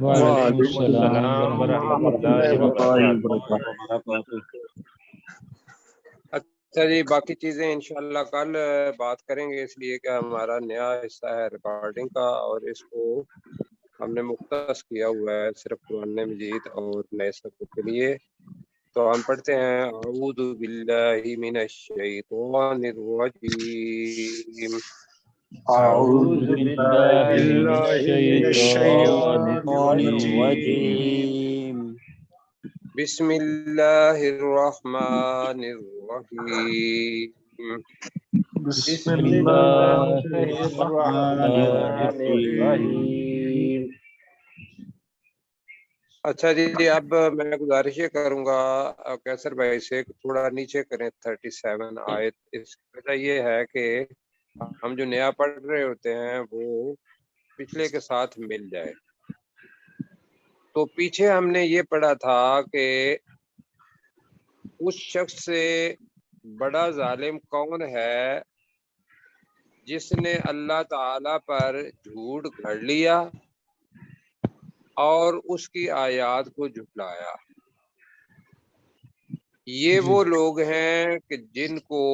وعلیکم السلام ورحمۃ اللہ وبرکاتہ۔ اچھا جی، باقی چیزیں انشاءاللہ کل بات کریں گے، اس لیے کہ ہمارا نیا حصہ ہے ریکارڈنگ کا، اور اس کو ہم نے مختص کیا ہوا ہے صرف قرآن مجید اور نئے صفحے کے لیے۔ تو ہم پڑھتے ہیں اعوذ باللہ من الشیطان الرجیم، اعوذ باللہ من الشیطان الرجیم، بسم اللہ الرحمن الرحیم، بسم اللہ الرحمن الرحیم۔ اچھا جی، اب میں گزارش یہ کروں گا کیسر بھائی سے تھوڑا نیچے کریں 37 آیت۔ اس کی وجہ یہ ہے کہ ہم جو نیا پڑھ رہے ہوتے ہیں وہ پچھلے کے ساتھ مل جائے۔ تو پیچھے ہم نے یہ پڑھا تھا کہ اس شخص سے بڑا ظالم کون ہے جس نے اللہ تعالی پر جھوٹ گھڑ لیا اور اس کی آیات کو جھٹلایا۔ یہ وہ لوگ ہیں کہ جن کو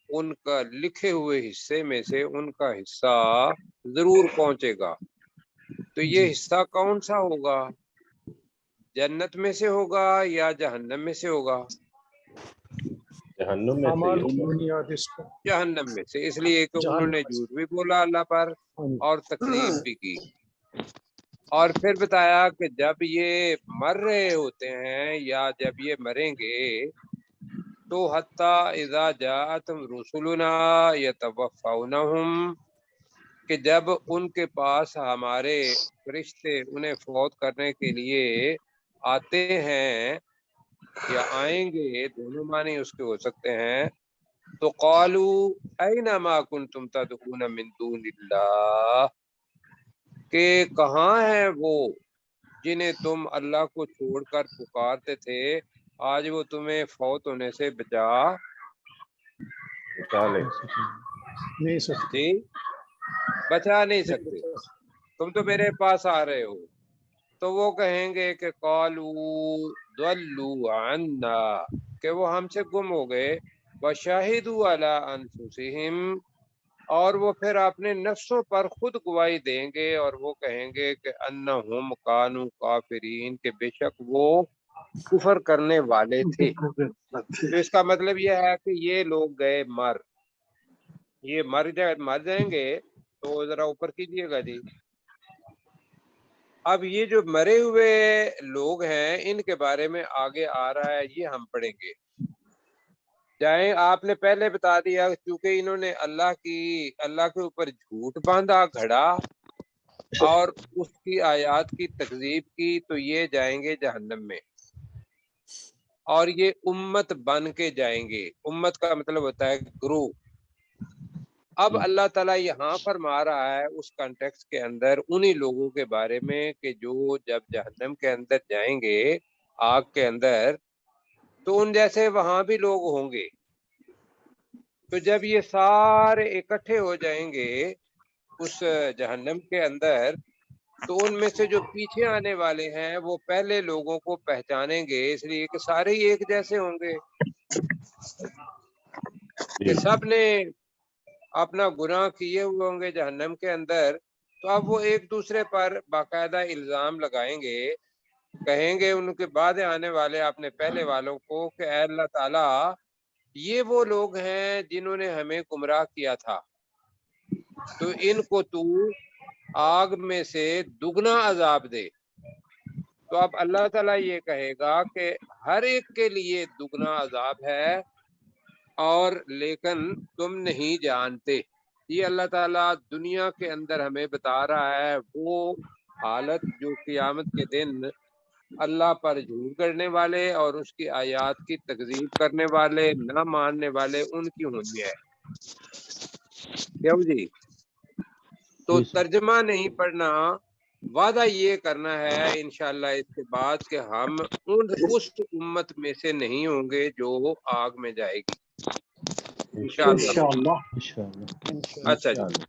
ان کا لکھے ہوئے حصے میں سے ان کا حصہ ضرور پہنچے گا۔ تو یہ حصہ کون سا ہوگا؟ جنت میں سے ہوگا یا جہنم میں سے ہوگا؟ جہنم میں سے، جہنم میں سے، اس لیے کہ انہوں نے جھوٹ بھی بولا اللہ پر اور تکذیب بھی کی۔ اور پھر بتایا کہ جب یہ مر رہے ہوتے ہیں یا جب یہ مریں گے تو حتی اذا جاءتهم رسلنا یتوفونہم، کہ جب ان کے پاس ہمارے فرشتے انہیں فوت کرنے کے لیے آتے ہیں یا آئیں گے، دونوں معنی اس کے ہو سکتے ہیں، تو قالوا این ما کنتم تدعون من دون اللہ، کہ کہاں ہیں وہ جنہیں تم اللہ کو چھوڑ کر پکارتے تھے، آج وہ تمہیں فوت ہونے سے بچا نہیں سکتے، جی بچا نہیں سکتے، تم تو میرے پاس آ رہے ہو۔ تو وہ کہیں گے کہ قالوا ضلوا عنا، کہ وہ ہم سے گم ہو گئے، وشاہدوا علی انفسہم، اور وہ پھر اپنے نفسوں پر خود گواہی دیں گے اور وہ کہیں گے کہ انہم کانوا کافرین، کہ بے شک وہ کفر کرنے والے تھے۔ تو اس کا مطلب یہ ہے کہ یہ لوگ گئے مر، یہ مر جائیں گے۔ تو ذرا اوپر کیجئے گا جی۔ اب یہ جو مرے ہوئے لوگ ہیں ان کے بارے میں آگے آ رہا ہے، یہ ہم پڑھیں گے۔ جائیں، آپ نے پہلے بتا دیا چونکہ انہوں نے اللہ کے اوپر جھوٹ باندھا، گھڑا اور اس کی آیات کی تکذیب کی، تو یہ جائیں گے جہنم میں، اور یہ امت بن کے جائیں گے۔ امت کا مطلب ہوتا ہے گروہ۔ اب اللہ تعالیٰ یہاں فرما رہا ہے اس کانٹیکس کے اندر انہی لوگوں کے بارے میں کہ جو جب جہنم کے اندر جائیں گے، آگ کے اندر، تو ان جیسے وہاں بھی لوگ ہوں گے۔ تو جب یہ سارے اکٹھے ہو جائیں گے اس جہنم کے اندر، تو ان میں سے جو پیچھے آنے والے ہیں وہ پہلے لوگوں کو پہچانیں گے، اس لیے کہ سارے ہی ایک جیسے ہوں گے کہ سب نے اپنا گناہ کیے ہوئے ہوں گے جہنم کے اندر۔ تو اب وہ ایک دوسرے پر باقاعدہ الزام لگائیں گے، کہیں گے ان کے بعد آنے والے اپنے پہلے والوں کو کہ اے اللہ تعالیٰ، یہ وہ لوگ ہیں جنہوں نے ہمیں گمراہ کیا تھا، تو ان کو تو آگ میں سے دگنا عذاب دے۔ تو اب اللہ تعالیٰ یہ کہے گا کہ ہر ایک کے لیے دگنا عذاب ہے، اور لیکن تم نہیں جانتے۔ یہ اللہ تعالیٰ دنیا کے اندر ہمیں بتا رہا ہے وہ حالت جو قیامت کے دن اللہ پر جھوٹ کرنے والے اور اس کی آیات کی تکذیب کرنے والے، نہ ماننے والے، ان کی ہونی ہے۔ کیوں جی؟ تو ترجمہ نہیں پڑھنا، وعدہ یہ کرنا ہے انشاءاللہ اس کے بعد کہ ہم اس امت میں سے نہیں ہوں گے جو آگ میں جائے گی انشاءاللہ۔ انشاءاللہ انشاءاللہ۔ اچھا جی،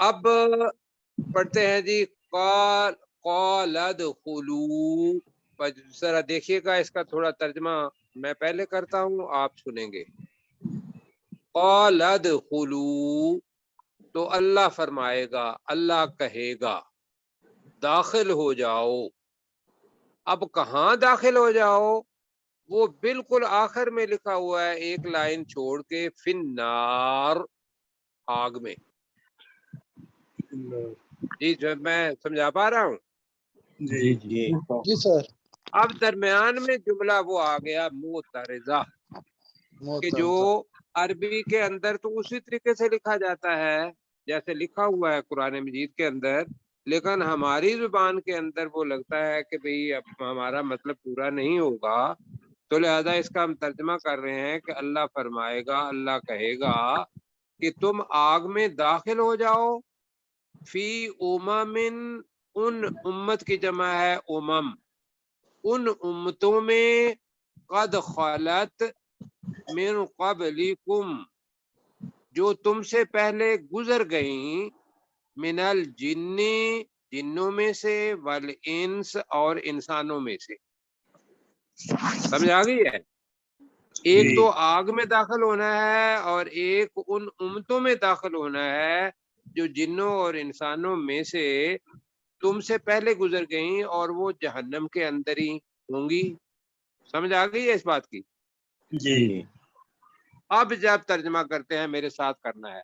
اب پڑھتے ہیں جی قال ادخلوا، ذرا دیکھیے گا اس کا تھوڑا ترجمہ میں پہلے کرتا ہوں، آپ سنیں گے۔ قال ادخلوا، تو اللہ فرمائے گا، اللہ کہے گا داخل ہو جاؤ۔ اب کہاں داخل ہو جاؤ؟ وہ بالکل آخر میں لکھا ہوا ہے ایک لائن چھوڑ کے، فی النار، آگ میں۔ جی جو میں سمجھا پا رہا ہوں؟ جی جی جی سر۔ اب درمیان میں جملہ وہ آ گیا معترضہ، کہ جو عربی کے اندر تو اسی طریقے سے لکھا جاتا ہے جیسے لکھا ہوا ہے قرآن مجید کے اندر، لیکن ہماری زبان کے اندر وہ لگتا ہے کہ بھئی اب ہمارا مطلب پورا نہیں ہوگا، تو لہذا اس کا ہم ترجمہ کر رہے ہیں کہ اللہ فرمائے گا، اللہ کہے گا کہ تم آگ میں داخل ہو جاؤ، فی امم، ان امت کی جمع ہے امم، ان امتوں میں، قد خلت من قبلکم، جو تم سے پہلے گزر گئیں، من الجن، جنوں میں سے، والانس، اور انسانوں میں سے۔ سمجھ آ گئی ہے؟ ایک تو آگ میں داخل ہونا ہے اور ایک ان امتوں میں داخل ہونا ہے جو جنوں اور انسانوں میں سے تم سے پہلے گزر گئیں اور وہ جہنم کے اندر ہی ہوں گی۔ سمجھ آ گئی ہے اس بات کی؟ جی اب جب ترجمہ کرتے ہیں میرے ساتھ کرنا ہے،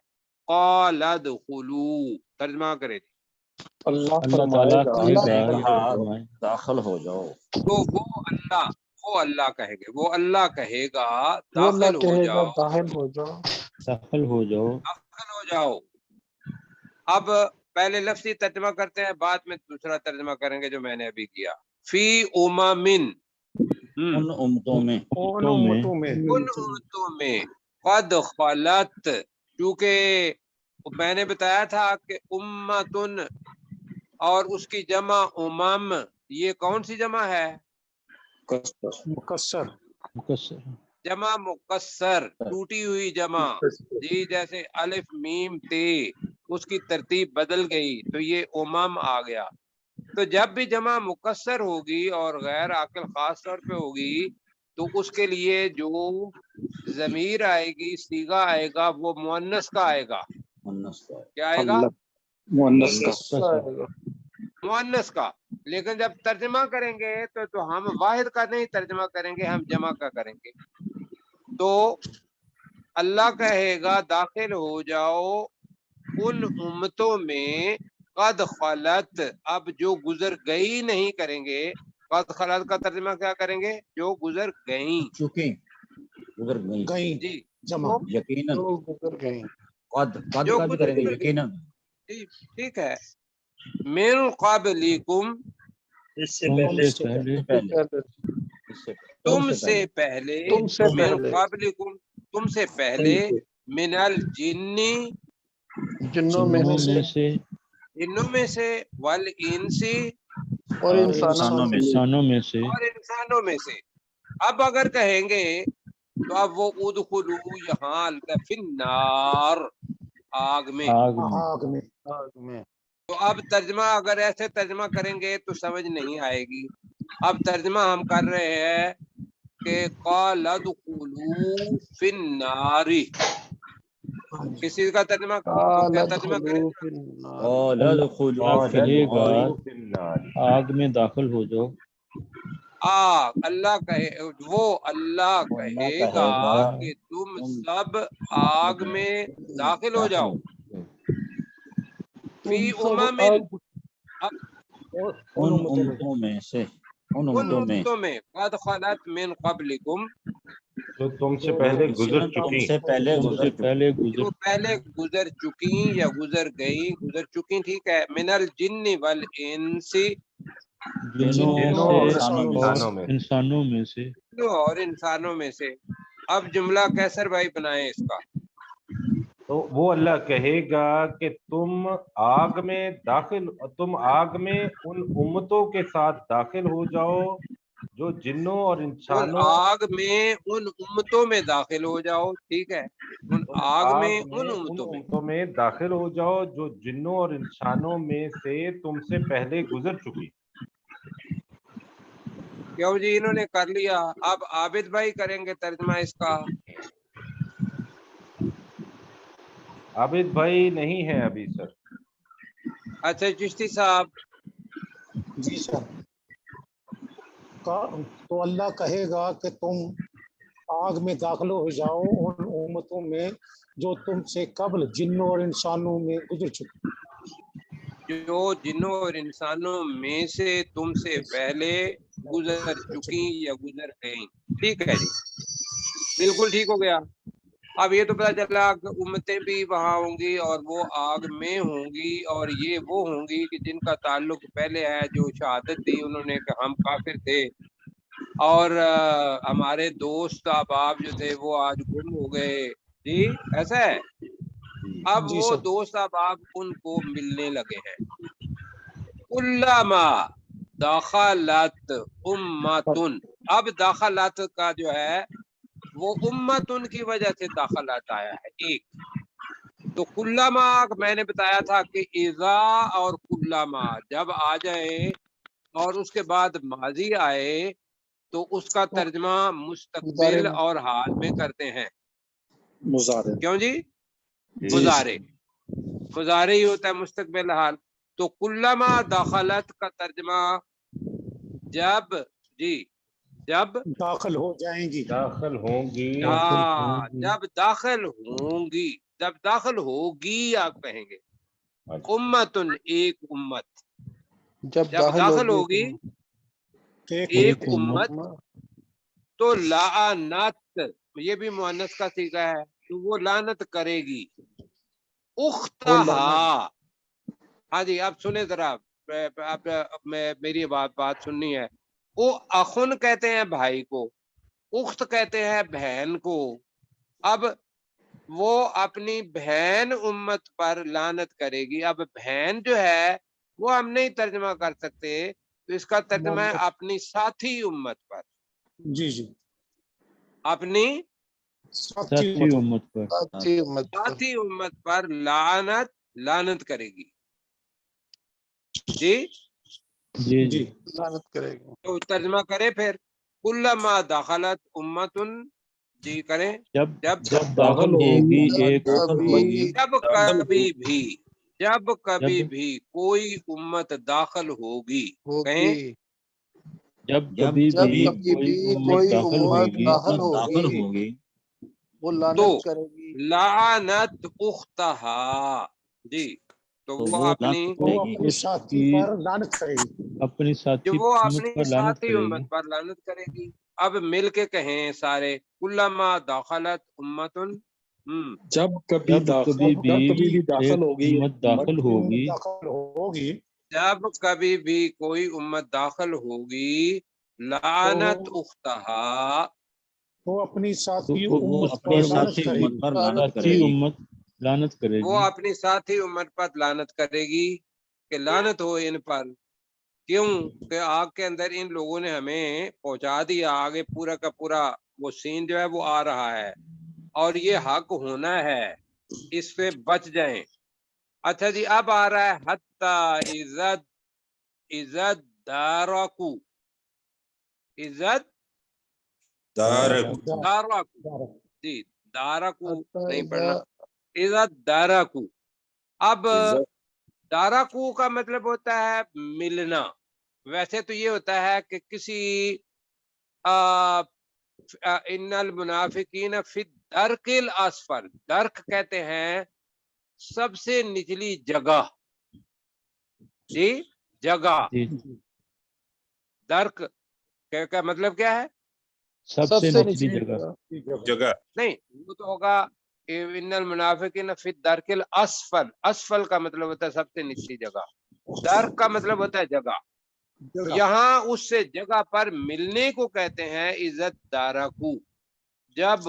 قال ادخلوا، ترجمہ کرے جی۔ اللہ تعالیٰ اللہ کہے گا داخل ہو جاؤ، تو وہ اللہ کہے گے، وہ اللہ کہے گا وہ اللہ داخل ہو کہے گا جاؤ، داخل ہو جاؤ۔ داخل ہو جاؤ۔ داخل ہو جاؤ۔ اب پہلے لفظی ترجمہ کرتے ہیں، بعد میں دوسرا ترجمہ کریں گے جو میں نے ابھی کیا، فی امم، ان امتوں میں، ان امتوں میں، ان امتوں میں، قد خلت، چونکہ میں نے بتایا تھا کہ امتن اور اس کی جمع امم، یہ کون سی جمع ہے؟ مکسر، مکسر، جمع مکسر، ٹوٹی ہوئی جمع، جی جیسے الف میم تے، اس کی ترتیب بدل گئی تو یہ امم آ گیا۔ تو جب بھی جمع مکسر ہوگی اور غیر عاقل خاص طور پہ ہوگی تو اس کے لیے جو ضمیر آئے گی، صیغہ آئے گا، وہ مؤنث کا آئے گا۔ کیا آئے گا؟ مؤنث کا۔ لیکن جب ترجمہ کریں گے تو ہم واحد کا نہیں ترجمہ کریں گے، ہم جمع کا کریں گے۔ تو اللہ کہے گا داخل ہو جاؤ ان امتوں میں، قد خلت، اب جو گزر گئی نہیں کریں گے، قد خلت کا ترجمہ کیا کریں گے؟ جو گزر گئیں، چکیں، گزر گئیں، گئیں، جی جمع یقیناً، جو گزر گئیں، قد جو کا بھی گزر کریں گے، گئیں، یقیناً، جی ٹھیک ہے، من قبلکم، اس سے تم پہلے سے پہلے، پہلے، اس سے تم سے پہلے، تم سے من پہلے، قبلکم، تم سے پہلے، من الجن، جنوں میں جنوں سے میں سے، جنوں میں سے، والانس، اور اور انسانوں میں سے۔ انسانوں میں سے۔ اور انسانوں میں سے۔ اب اگر کہیں گے تو اب وہ ادخلو یہاں فی النار، آگ میں۔ آگ میں۔ آگ میں، آگ میں۔ تو اب ترجمہ اگر ایسے ترجمہ کریں گے تو سمجھ نہیں آئے گی۔ اب ترجمہ ہم کر رہے ہیں کہ قال ادخلوا فی النار، کسی کا ترجمہ قال کیا ترجمہ کریں؟ ادخلوا فی النار، قال ادخلوا اللہ کہے گا آگ میں داخل ہو جاؤ۔ آگ، اللہ کہے، وہ اللہ اللہ کہے کہے گا گا کہ تم تم سب آگ میں داخل ہو جاؤ، فی تم سب امم، آگ، اب ان امتوں میں سے، ان ان امتوں میں، امتوں میں، قد خلت من قبلکم، جو تم سے پہلے گزر تم چکی، سے پہلے تم گزر سے چکی، پہلے جو گزر پہلے گزر چکی یا گزر گئی، گزر چکی ٹھیک ہے، من الجن والانس، جنوں جنوں سے اور اور انسانوں میں انسانوں میں سے۔ اور انسانوں میں سے۔ اب جملہ کیسر بھائی بنائیں اس کا، تو وہ اللہ کہے گا کہ تم آگ میں ان امتوں کے ساتھ داخل ہو جاؤ جو جنوں اور ان انسانوں آگ میں ان امتوں میں داخل ہو جاؤ، ٹھیک ہے، ان تم آگ میں آگ ان میں ان امتوں میں، امتوں میں داخل ہو جاؤ جو جنوں اور انسانوں میں سے تم سے پہلے گزر چکی۔ کیوں جی انہوں نے کر لیا، اب عابد بھائی کریں گے ترجمہ اس کا۔ عابد بھائی نہیں ہے ابھی سر۔ اچھا چشتی صاحب، جی سر۔ تو اللہ کہے گا کہ تم آگ میں داخل ہو جاؤ ان امتوں میں جو تم سے قبل جنوں اور انسانوں میں گزر چکی۔ جو جنوں اور انسانوں میں سے تم سے پہلے گزر چکی یا گزر گئیں، ٹھیک ہے جی، بالکل ٹھیک ہو گیا۔ اب یہ تو پتا چلا کہ امتیں بھی وہاں ہوں گی اور وہ آگ میں ہوں گی، اور یہ وہ ہوں گی کہ جن کا تعلق پہلے ہے، جو شہادت دی انہوں نے کہ ہم کافر تھے، اور ہمارے دوست احباب جو تھے وہ آج گم ہو گئے، جی ایسا ہے۔ اب جی وہ سر۔ دوست احباب ان کو ملنے لگے ہیں۔ کلما دخلت امتن، اب داخلات کا جو ہے وہ امتن کی وجہ سے داخلات آیا ہے ایک، تو کلما میں نے بتایا تھا کہ اذا اور کلما جب آ جائے اور اس کے بعد ماضی آئے تو اس کا ترجمہ مستقبل اور حال میں کرتے ہیں۔ مضارع۔ کیوں جی؟ جی مضارع، مضارع ہی ہوتا ہے مستقبل حال۔ تو کلما دخلت کا ترجمہ جب، جی جب داخل ہو جائیں گی۔ داخل ہوں گی۔ ہاں جب داخل ہوں گی، جب داخل ہوگی آپ کہیں گے، امتن ایک امت، جب جب داخل ہوگی ایک امت، تو لعنت، یہ بھی مؤنث کا صیغہ ہے، تو وہ لعنت کرے گی اختہا۔ ہاں جی اب سنیں ذرا، میری بات سننی ہے۔ وہ اخن کہتے ہیں بھائی کو، اخت کہتے ہیں بہن کو۔ اب وہ اپنی بہن امت پر لعنت کرے گی۔ اب بہن جو ہے وہ ہم نہیں ترجمہ کر سکتے، تو اس کا ترجمہ ہے اپنی ساتھی امت پر، جی جی، اپنی ساتھی امت پر، ساتھی امت پر لعنت کرے گی، جی جی جی جی لعنت کرے گا۔ تو ترجمہ کرے پھر کلما دخلت امتن، جی کریں، جب جب داخل ہوگی ایک جب کبھی بھی کوئی امت داخل ہوگی، کہیں جب کبھی بھی کوئی امت داخل ہوگی داخل ہوگی وہ تو لعنت کرے گی لعنت اختہا، جی تو تو وہ وہ اپنی، لعنت تو کرے وہ گی اپنی ساتھی پر لعنت کرے گی۔ اپنی جو ساتھی وہ امت اپنی پر لعنت ساتھی کرے امت گی۔ پر لعنت کرے گی۔ اب مل کے کہیں سارے، کلما دخلت امتن، جب کبھی بھی ایک امت داخل ہوگی، داخل ہوگی جب کبھی بھی کوئی امت داخل ہوگی، لعنت اختہا، تو اپنی ساتھی تو وہ امت اپنی پر لعنت ساتھی کرے امت گی۔ پر لعنت کرے ساتھی گی۔ امت لعنت کرے وہ گی۔ اپنی ساتھی امت پر لعنت کرے گی کہ لعنت ہو ان پر، کیوں کہ آگ کے اندر ان لوگوں نے ہمیں پہنچا دیا، آگے پورا کا پورا وہ سین جو ہے وہ آ رہا ہے، اور یہ حق ہونا ہے، اس سے بچ جائیں۔ اچھا جی اب آ رہا ہے حتی عزت دارکو، عزت دارکو، جی دارکو نہیں پڑھنا، عزت دارکو۔ اب دارکو کا مطلب ہوتا ہے ملنا، ویسے تو یہ ہوتا ہے کہ کسی ان المنافقین فی الدرک الاسفل، درک کہتے ہیں سب سے نچلی جگہ، جی جگہ، جی درک کا مطلب کیا ہے؟ سب سے نچلی جگہ۔ نہیں وہ تو ہوگا ان المنافقین فی الدرک الاسفل، اسفل کا مطلب ہوتا ہے سب سے نچلی جگہ، درک کا مطلب ہوتا ہے جگہ، یہاں اس سے جگہ پر ملنے کو کہتے ہیں عزت دارکو۔ جب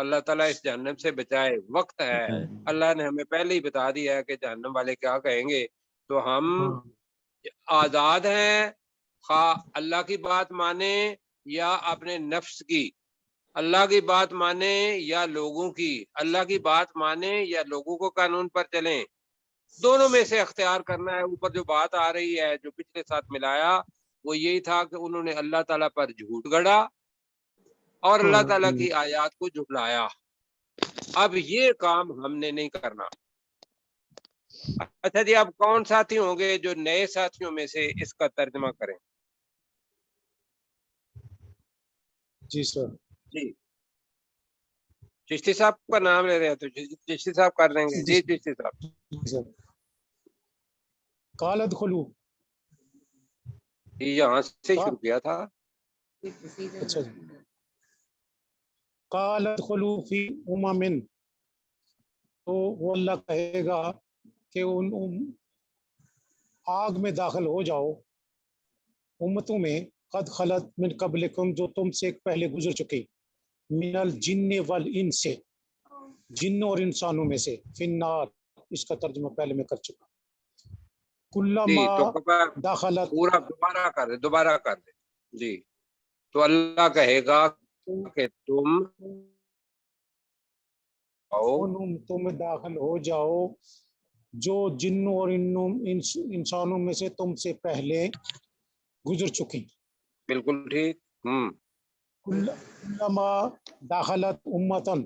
اللہ تعالیٰ اس جہنم سے بچائے. وقت ہے, اللہ نے ہمیں پہلے ہی بتا دیا ہے کہ جہنم والے کیا کہیں گے. تو ہم آزاد ہیں, خواہ اللہ کی بات مانیں یا اپنے نفس کی, اللہ کی بات مانیں یا لوگوں کی, اللہ کی بات مانیں یا لوگوں کو قانون پر چلیں, دونوں میں سے اختیار کرنا ہے. اوپر جو بات آ رہی ہے جو پچھلے ساتھ ملایا وہ یہی تھا کہ انہوں نے اللہ تعالیٰ پر جھوٹ گڑا اور اللہ تعالیٰ کی آیات کو جھٹلایا. اب یہ کام ہم نے نہیں کرنا. اچھا جی, اب کون ساتھی ہوں گے جو نئے ساتھیوں میں سے اس کا ترجمہ کریں؟ جی سر. جی چشتی صاحب کا نام لے رہے ہیں تو چشتی صاحب کر لیں گے. جی چشتی صاحب. قالت خلو, یہاں سے شروع کیا تھا. اچھا جی. قالت خلو فی امم, تو وہ اللہ کہے گا کہ ان آگ میں داخل ہو جاؤ امتوں میں, قد خلت من قبلکم, جو تم سے پہلے گزر چکی, من الجن والانس, جنوں اور انسانوں میں سے, فی النار, اس کا ترجمہ پہلے میں کر چکا. کلما داخلت, پورا دوبارہ کر دے. جی تو اللہ کہے گا کہ تم تم داخل ہو جاؤ جو جنوں اور انسانوں میں سے تم سے پہلے گزر چکی. بالکل ٹھیک. کلما داخلت امتن,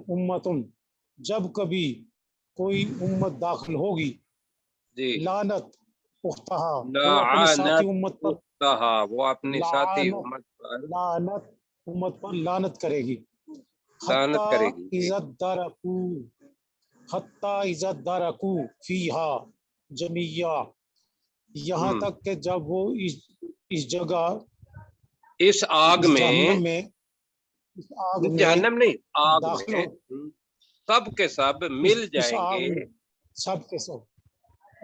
امتن, جب کبھی کوئی امت داخل ہوگی, لعنت اختہا, وہ اپنی ساتھی امت پر لعنت امت پر لعنت کرے گی. لعنت کرے گی. حتی اذا درکو فیہا جمیعا, یہاں تک کہ جب وہ اس جگہ, اس آگ میں, جہنم نہیں, آگ میں سب کے سب مل جائیں گے, سب کے سب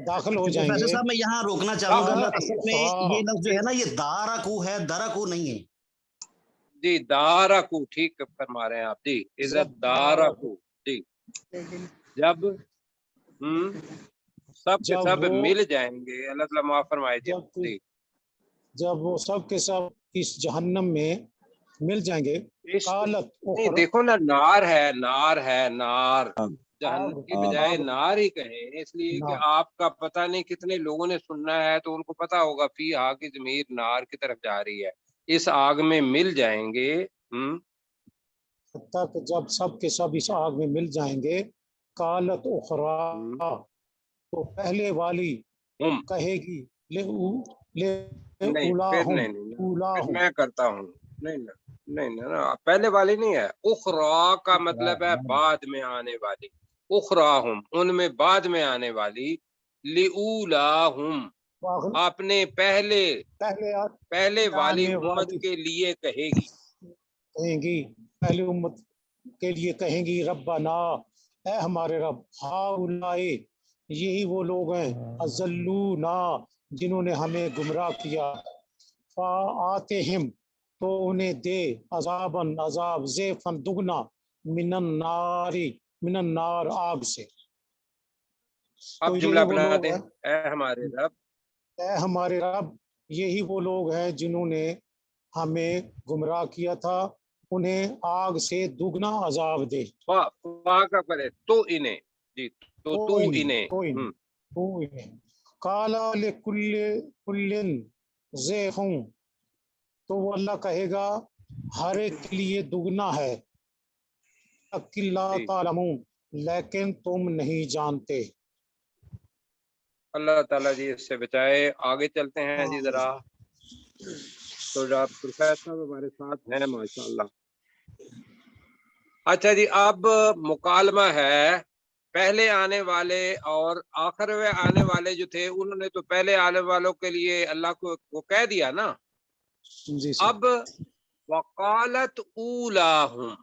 داخل ہو جائیں گے. صاحب میں یہاں روکنا چاہوں گا, اصل میں یہ لفظ جو ہے نا یہ دارکو ہے, درکو نہیں ہے. جی دارکو ٹھیک فرما رہے ہیں آپ. جی عزت دارکو. جی جب سب کے سب مل جائیں گے, اللہ تعالیٰ معاف فرمائے. جی جب وہ سب کے سب اس جہنم میں مل جائیں گے, دیکھو نا, نار ہے, نار ہے, نار, جہنم کی بجائے نار ہی کہیں, اس لیے کہ آپ کا پتہ نہیں کتنے لوگوں نے سننا ہے تو ان کو پتا ہوگا فی ہا کی ضمیر نار کی طرف جا رہی ہے. اس آگ میں مل جائیں گے. حتیٰ کہ جب سب کے سب اس آگ میں مل جائیں گے, قالت اخرى, تو پہلے والی کہے گی, میں کرتا ہوں. نہیں, پہلے والی نہیں ہے. اخرى کا مطلب ہے بعد میں آنے والی. اخراہم, ان میں بعد میں آنے والی. لأولاہم, اپنے پہلے والی امت کے لیے کہے گی, پہلی امت کے لیے کہیں گی, ربنا, اے ہمارے رب, ہؤلاء, یہی وہ لوگ ہیں, اضلونا, جنہوں نے ہمیں گمراہ کیا, فآتہم, تو انہیں دے, عذاباً, عذاب, ضعفاً, دگنا, من النار, آگ سے. اب جملہ بنا دیں, اے ہمارے رب, اے ہمارے رب, یہی وہ لوگ ہیں جنہوں نے ہمیں گمراہ کیا تھا, انہیں آگ سے دگنا عذاب دے. کا پڑے تو انہیں, جی تو انہیں, قالا لکل ضعف, تو وہ اللہ کہے گا ہر ایک کے لیے دگنا ہے, لا تعلمون, لیکن تم نہیں جانتے. اللہ تعالیٰ جی اس سے بچائے. آگے چلتے ہیں جی ذرا. تو پروفیسر صاحب ہمارے ساتھ ہیں ماشاءاللہ. اچھا جی, اب مکالمہ ہے. پہلے آنے والے اور آخر میں آنے والے جو تھے, انہوں نے تو پہلے آنے والوں کے لیے اللہ کو وہ کہہ دیا نا. اب وقالت اولاہم,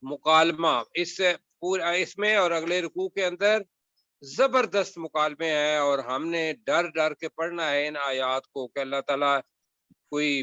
مکالمہ اس میں اور اگلے رکوع کے اندر زبردست مکالمے ہیں, اور ہم نے ڈر ڈر کے پڑھنا ہے ان آیات کو کہ اللہ تعالیٰ کوئی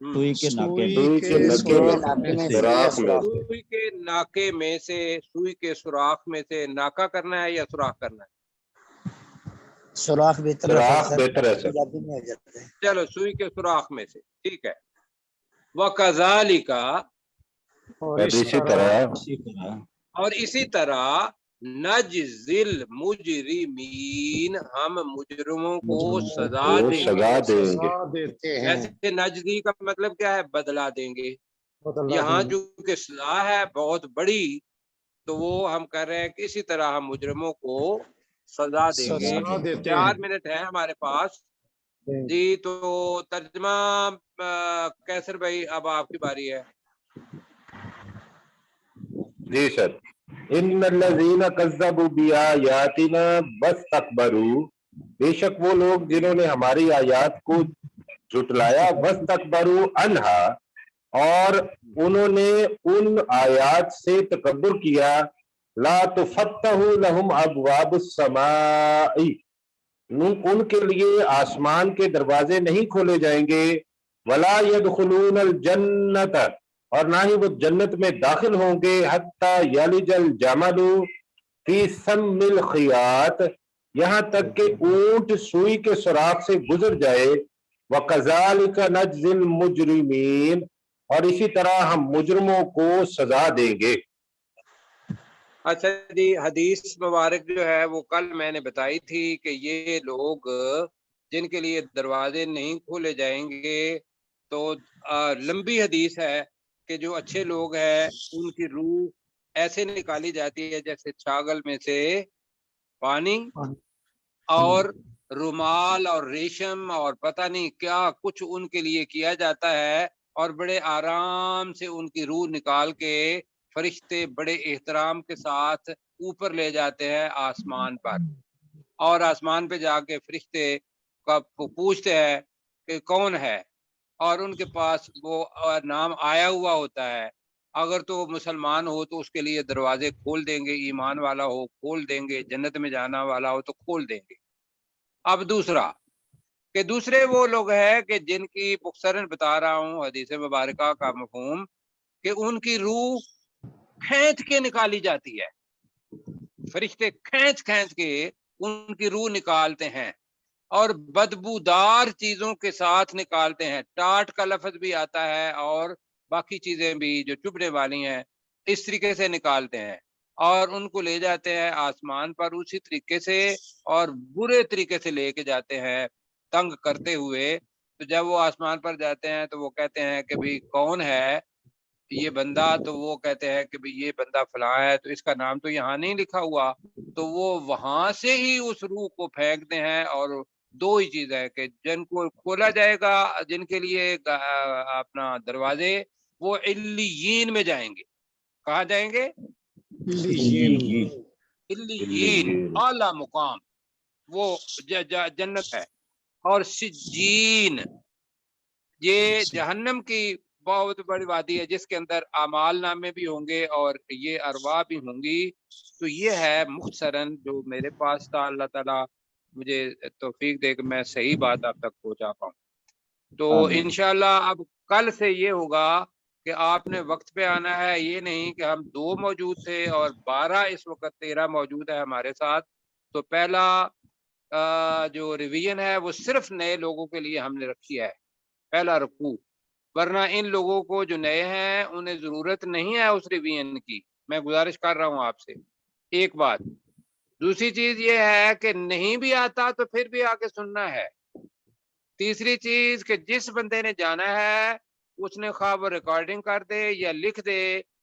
سوئی کے ناکے میں، سوئی کے نکے میں، سوراخ میں، سوئی کے ناکے میں سے، سوئی کے سوراخ میں سے، ناکا کرنا ہے یا سوراخ کرنا ہے؟ سوراخ بہتر سوراخ بہتر ہے سر۔ پنجابی میں ہو جاتا ہے۔ چلو سوئی کے سوراخ میں سے، ٹھیک ہے۔ وَكَذَلِكَ، اور اور اسی طرح اسی طرح اور اسی طرح نجزل مجرمین، ہم مجرموں کو سزا کو دیں گے۔ سزا دیں گے۔ سزا دیتے ہیں، ایسے نجزی کا مطلب کیا ہے؟ بدلہ دیں گے۔ بدلہ یہاں دیں گے۔ چونکہ سزا ہے بہت بڑی، تو وہ ہم کہہ رہے ہیں کہ اسی طرح ہم مجرموں کو سزا دیں گے۔ سزا دیتے ہیں۔ 4 منٹ ہے ہمارے پاس جی، تو ترجمہ کیسر بھائی اب آپ کی باری ہے۔ جی سر۔ ان الذین کذبوا بآیاتنا واستکبروا، بے شک وہ لوگ جنہوں نے ہماری آیات کو جھٹلایا، واستکبروا عنہا، اور انہوں نے ان آیات سے تکبر کیا، لا تفتح لهم ابواب السماء، ان کے لیے آسمان کے دروازے نہیں کھولے جائیں گے، ولا يدخلون الجنت، اور نہ ہی وہ جنت میں داخل ہوں گے، حتی یلج الجمل فی سم الخیاط، یہاں تک کہ اونٹ سوئی کے سوراخ سے گزر جائے، وَكَذَلِكَ نَجْزِي الْمُجْرِمِينَ، اور اسی طرح ہم مجرموں کو سزا دیں گے۔ اچھا جی، حدیث مبارک جو ہے وہ کل میں نے بتائی تھی کہ یہ لوگ جن کے لیے دروازے نہیں کھولے جائیں گے، تو لمبی حدیث ہے کہ جو اچھے لوگ ہیں ان کی روح ایسے نکالی جاتی ہے جیسے چھاگل میں سے پانی، اور رومال اور ریشم اور پتہ نہیں کیا کچھ ان کے لیے کیا جاتا ہے، اور بڑے آرام سے ان کی روح نکال کے فرشتے بڑے احترام کے ساتھ اوپر لے جاتے ہیں آسمان پر، اور آسمان پہ جا کے فرشتے کا پوچھتے ہیں کہ کون ہے، اور ان کے پاس وہ نام آیا ہوا ہوتا ہے۔ اگر تو وہ مسلمان ہو تو اس کے لیے دروازے کھول دیں گے، ایمان والا ہو کھول دیں گے، جنت میں جانا والا ہو تو کھول دیں گے۔ اب دوسرا کہ دوسرے وہ لوگ ہیں کہ جن کی مختصراً بتا رہا ہوں حدیث مبارکہ کا مفہوم، کہ ان کی روح کھینچ کے نکالی جاتی ہے، فرشتے کھینچ کھینچ کے ان کی روح نکالتے ہیں، اور بدبودار چیزوں کے ساتھ نکالتے ہیں، ٹاٹ کا لفظ بھی آتا ہے اور باقی چیزیں بھی جو چبھنے والی ہیں، اس طریقے سے نکالتے ہیں، اور ان کو لے جاتے ہیں آسمان پر اسی طریقے سے، اور برے طریقے سے لے کے جاتے ہیں تنگ کرتے ہوئے۔ تو جب وہ آسمان پر جاتے ہیں تو وہ کہتے ہیں کہ بھئی کون ہے یہ بندہ، تو وہ کہتے ہیں کہ بھئی یہ بندہ فلاں ہے، تو اس کا نام تو یہاں نہیں لکھا ہوا، تو وہ وہاں سے ہی اس روح کو پھینکتے ہیں، اور دو ہی چیز ہے کہ جن کو کھولا جائے گا جن کے لیے اپنا دروازے، وہ علیین میں جائیں گے۔ کہاں جائیں گے؟ علیین، اعلیٰ مقام، وہ جنت ہے۔ اور سجین، یہ جہنم کی بہت بڑی وادی ہے جس کے اندر اعمال نامے بھی ہوں گے اور یہ ارواح بھی ہوں گی۔ تو یہ ہے مختصراً جو میرے پاس تھا، اللہ تعالیٰ مجھے توفیق دے کہ میں صحیح بات آپ تک پہنچا پاؤں۔ تو انشاءاللہ اب کل سے یہ ہوگا کہ آپ نے وقت پہ آنا ہے، یہ نہیں کہ ہم 2 موجود تھے اور 12 اس وقت 13 موجود ہے ہمارے ساتھ۔ تو پہلا جو ریویژن ہے وہ صرف نئے لوگوں کے لیے ہم نے رکھی ہے، پہلا رکوع، ورنہ ان لوگوں کو جو نئے ہیں انہیں ضرورت نہیں ہے اس ریویژن کی۔ میں گزارش کر رہا ہوں آپ سے ایک بات۔ دوسری چیز یہ ہے کہ نہیں بھی آتا تو پھر بھی آ کے سننا ہے۔ تیسری چیز کہ جس بندے نے جانا ہے اس نے خواہ وہ ریکارڈنگ کر دے یا لکھ دے